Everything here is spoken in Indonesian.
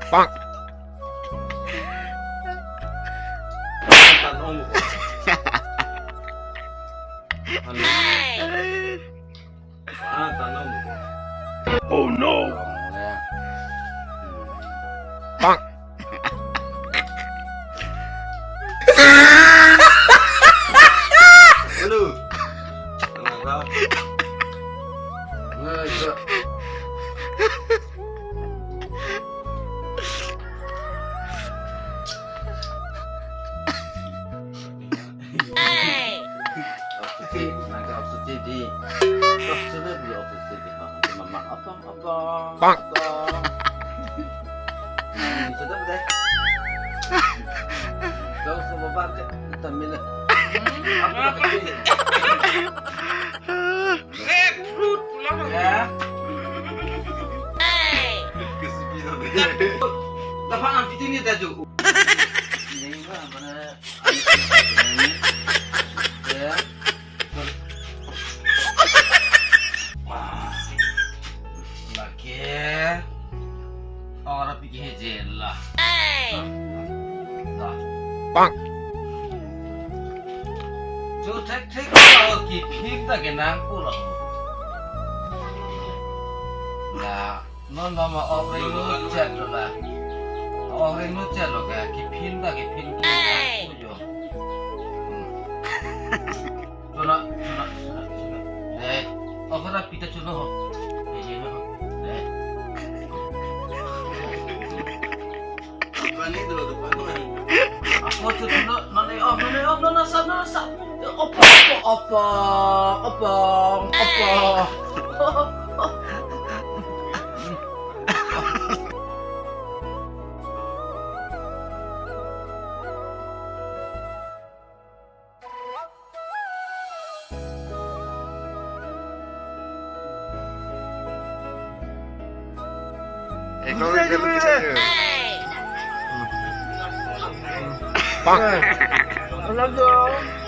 Bang. Tan om. Tan om. Oh no. Bang. Lu. Enggak tahu. Bang. Sedap deh. Kau sama bapak kita minum. Apa kecil? Grapefruit pulang Ya. Kesepian deh. Dapat nanti ini tadi. Ini mana? Ya. Lagi. Orang pikir jelah. Bang. 저 택배가 깊이다게 남고라. 나, 너 너무 어린 누째로라. 어린 누째로가 깊이다게 핀고 남고요. 전화. 네, 어그라 비타 전화. 네. Pani dulu depan. Aku tuh nane nasa. Apa. Bang. Alam dong.